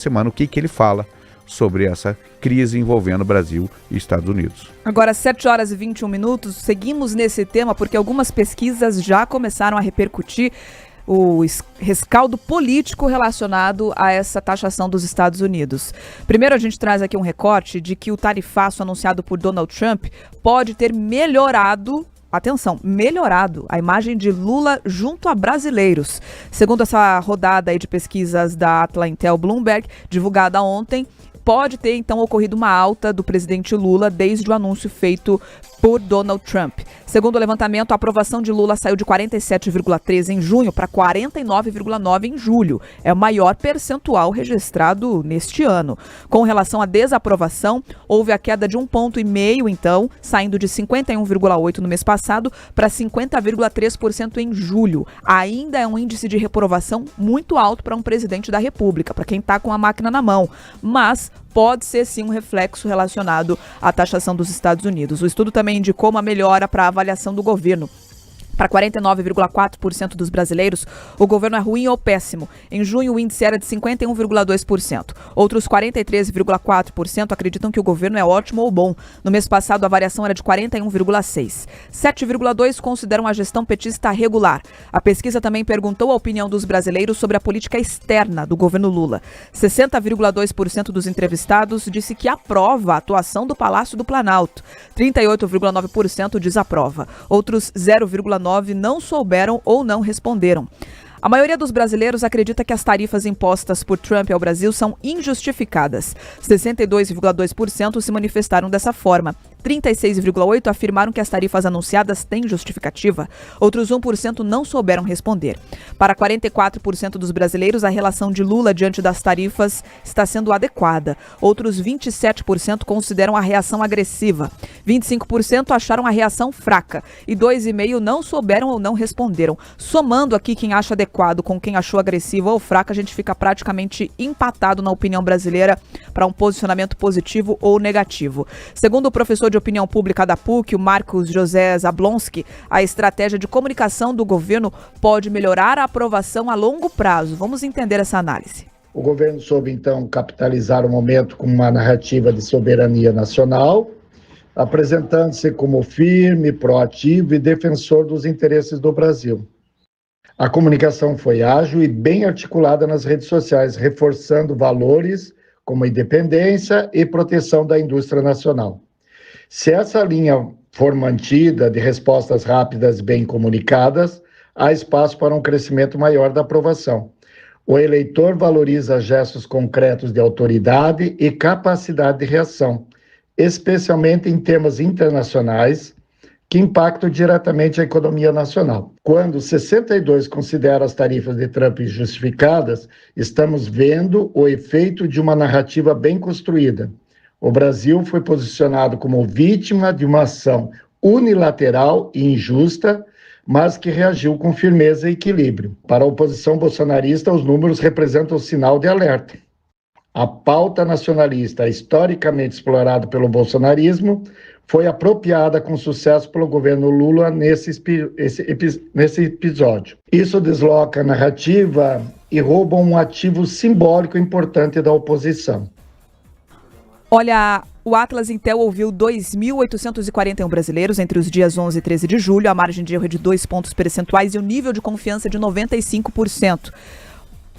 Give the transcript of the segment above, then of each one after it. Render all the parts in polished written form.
semana o que ele fala sobre essa crise envolvendo Brasil e Estados Unidos. Agora, 7h21, seguimos nesse tema porque algumas pesquisas já começaram a repercutir o rescaldo político relacionado a essa taxação dos Estados Unidos. Primeiro, a gente traz aqui um recorte de que o tarifaço anunciado por Donald Trump pode ter melhorado a imagem de Lula junto a brasileiros. Segundo essa rodada aí de pesquisas da Atla Intel Bloomberg, divulgada ontem, pode ter então ocorrido uma alta do presidente Lula desde o anúncio feito por Donald Trump. Segundo o levantamento, a aprovação de Lula saiu de 47,3% em junho para 49,9% em julho. É o maior percentual registrado neste ano. Com relação à desaprovação, houve a queda de 1,5 ponto, então, saindo de 51,8% no mês passado para 50,3% em julho. Ainda é um índice de reprovação muito alto para um presidente da República, para quem está com a máquina na mão, mas pode ser sim um reflexo relacionado à taxação dos Estados Unidos. O estudo também indicou uma melhora para a avaliação do governo. Para 49,4% dos brasileiros, o governo é ruim ou péssimo. Em junho, o índice era de 51,2%. Outros 43,4% acreditam que o governo é ótimo ou bom. No mês passado, a variação era de 41,6%. 7,2% consideram a gestão petista regular. A pesquisa também perguntou a opinião dos brasileiros sobre a política externa do governo Lula. 60,2% dos entrevistados disse que aprova a atuação do Palácio do Planalto. 38,9% desaprova. Outros 0,9% não souberam ou não responderam. A maioria dos brasileiros acredita que as tarifas impostas por Trump ao Brasil são injustificadas. 62,2% se manifestaram dessa forma. 36,8% afirmaram que as tarifas anunciadas têm justificativa. Outros 1% não souberam responder. Para 44% dos brasileiros, a relação de Lula diante das tarifas está sendo adequada. Outros 27% consideram a reação agressiva. 25% acharam a reação fraca. E 2,5% não souberam ou não responderam. Somando aqui quem acha adequado com quem achou agressivo ou fraca, a gente fica praticamente empatado na opinião brasileira para um posicionamento positivo ou negativo. Segundo o professor de opinião pública da PUC, o Marcos José Zablonski, a estratégia de comunicação do governo pode melhorar a aprovação a longo prazo. Vamos entender essa análise. O governo soube, então, capitalizar o momento com uma narrativa de soberania nacional, apresentando-se como firme, proativo e defensor dos interesses do Brasil. A comunicação foi ágil e bem articulada nas redes sociais, reforçando valores como independência e proteção da indústria nacional. Se essa linha for mantida de respostas rápidas bem comunicadas, há espaço para um crescimento maior da aprovação. O eleitor valoriza gestos concretos de autoridade e capacidade de reação, especialmente em temas internacionais que impactam diretamente a economia nacional. Quando 62% considera as tarifas de Trump injustificadas, estamos vendo o efeito de uma narrativa bem construída. O Brasil foi posicionado como vítima de uma ação unilateral e injusta, mas que reagiu com firmeza e equilíbrio. Para a oposição bolsonarista, os números representam sinal de alerta. A pauta nacionalista, historicamente explorada pelo bolsonarismo, foi apropriada com sucesso pelo governo Lula nesse episódio. Isso desloca a narrativa e rouba um ativo simbólico importante da oposição. Olha, o Atlas Intel ouviu 2.841 brasileiros entre os dias 11 e 13 de julho. A margem de erro é de 2 pontos percentuais e o nível de confiança é de 95%.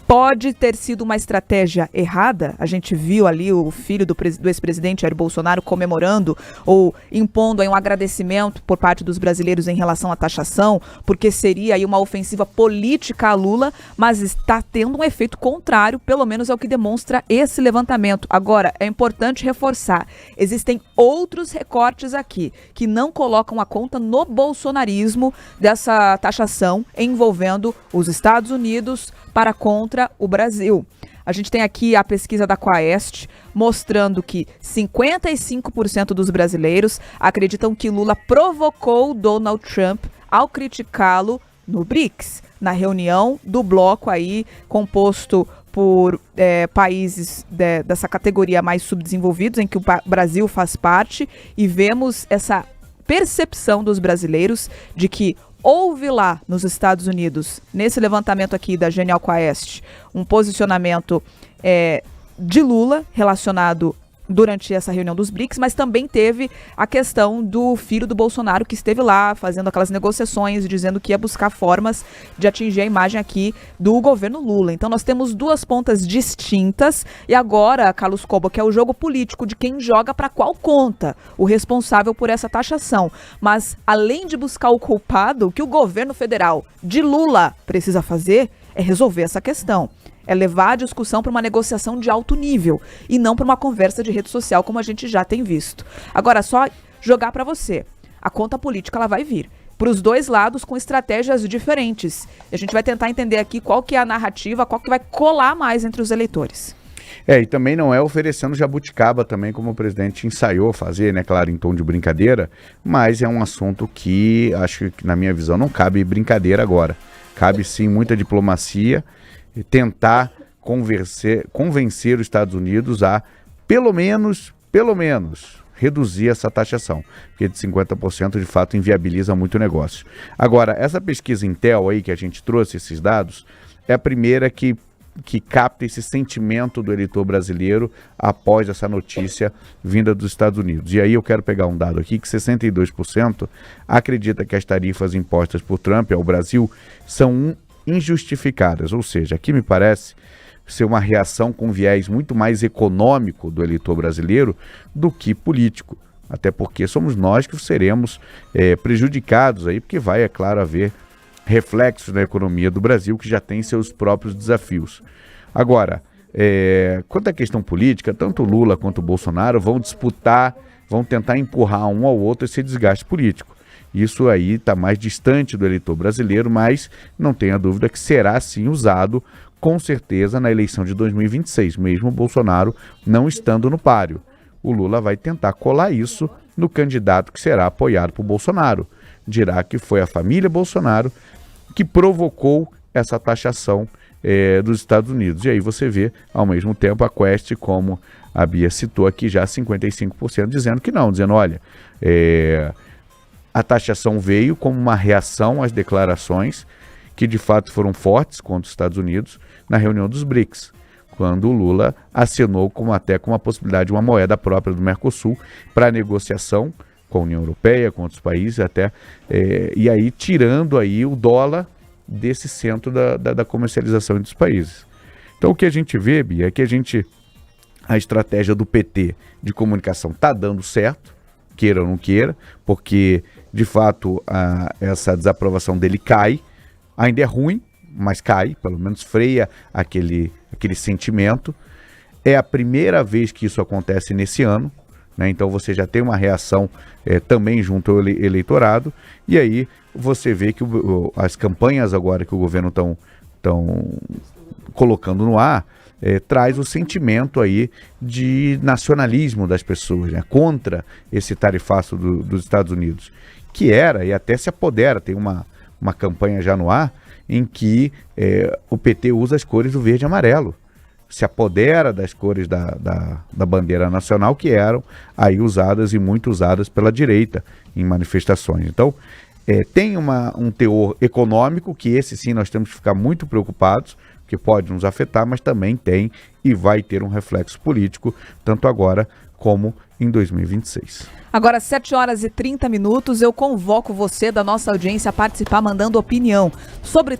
Pode ter sido uma estratégia errada. A gente viu ali o filho do ex-presidente Jair Bolsonaro comemorando ou impondo aí um agradecimento por parte dos brasileiros em relação à taxação, porque seria aí uma ofensiva política a Lula, mas está tendo um efeito contrário, pelo menos é o que demonstra esse levantamento. Agora, é importante reforçar, existem outros recortes aqui que não colocam a conta no bolsonarismo dessa taxação envolvendo os Estados Unidos para contra o Brasil. A gente tem aqui a pesquisa da Quaest mostrando que 55% dos brasileiros acreditam que Lula provocou Donald Trump ao criticá-lo no BRICS, na reunião do bloco aí composto por países dessa categoria mais subdesenvolvidos, em que o Brasil faz parte, e vemos essa percepção dos brasileiros de que houve lá nos Estados Unidos, nesse levantamento aqui da Genial Quaest, um posicionamento de Lula relacionado durante essa reunião dos BRICS, mas também teve a questão do filho do Bolsonaro que esteve lá fazendo aquelas negociações, dizendo que ia buscar formas de atingir a imagem aqui do governo Lula. Então nós temos duas pontas distintas e agora, Carlos Cobo, que é o jogo político de quem joga para qual conta o responsável por essa taxação. Mas além de buscar o culpado, o que o governo federal de Lula precisa fazer é resolver essa questão. É levar a discussão para uma negociação de alto nível e não para uma conversa de rede social, como a gente já tem visto. Agora, só jogar para você. A conta política ela vai vir para os dois lados com estratégias diferentes. A gente vai tentar entender aqui qual que é a narrativa, qual que vai colar mais entre os eleitores. E também não é oferecendo jabuticaba também, como o presidente ensaiou fazer, né, claro, em tom de brincadeira, mas é um assunto que, acho que na minha visão, não cabe brincadeira agora. Cabe sim muita diplomacia e tentar convencer os Estados Unidos a, pelo menos, reduzir essa taxação, porque de 50% de fato inviabiliza muito o negócio. Agora, essa pesquisa Intel aí que a gente trouxe, esses dados, é a primeira que capta esse sentimento do eleitor brasileiro após essa notícia vinda dos Estados Unidos. E aí eu quero pegar um dado aqui, que 62% acredita que as tarifas impostas por Trump ao Brasil são injustificadas, ou seja, aqui me parece ser uma reação com viés muito mais econômico do eleitor brasileiro do que político, até porque somos nós que seremos prejudicados aí, porque vai, é claro, haver reflexos na economia do Brasil que já tem seus próprios desafios. Agora, quanto à questão política, tanto o Lula quanto o Bolsonaro vão disputar, vão tentar empurrar um ao outro esse desgaste político. Isso aí está mais distante do eleitor brasileiro, mas não tenha dúvida que será sim usado, com certeza, na eleição de 2026, mesmo o Bolsonaro não estando no páreo. O Lula vai tentar colar isso no candidato que será apoiado por Bolsonaro. Dirá que foi a família Bolsonaro que provocou essa taxação dos Estados Unidos. E aí você vê, ao mesmo tempo, a Quest, como a Bia citou aqui, já 55% dizendo que não, dizendo, olha, a taxação veio como uma reação às declarações que de fato foram fortes contra os Estados Unidos na reunião dos BRICS, quando o Lula assinou até com a possibilidade de uma moeda própria do Mercosul para negociação com a União Europeia, com outros países, e aí tirando aí o dólar desse centro da comercialização entre os países. Então o que a gente vê, Bia, é que a estratégia do PT de comunicação está dando certo, queira ou não queira, porque de fato essa desaprovação dele cai, ainda é ruim, mas cai, pelo menos freia aquele sentimento. É a primeira vez que isso acontece nesse ano, né? Então você já tem uma reação também junto ao eleitorado, e aí você vê que as campanhas agora que o governo estão colocando no ar, traz o sentimento aí de nacionalismo das pessoas, né? Contra esse tarifaço dos Estados Unidos, que era e até se apodera, tem uma campanha já no ar, em que o PT usa as cores do verde e amarelo, se apodera das cores da bandeira nacional que eram aí usadas e muito usadas pela direita em manifestações. Então, tem um teor econômico, que esse sim nós temos que ficar muito preocupados, que pode nos afetar, mas também tem e vai ter um reflexo político, tanto agora como em 2026. Agora, 7h30, eu convoco você da nossa audiência a participar mandando opinião sobre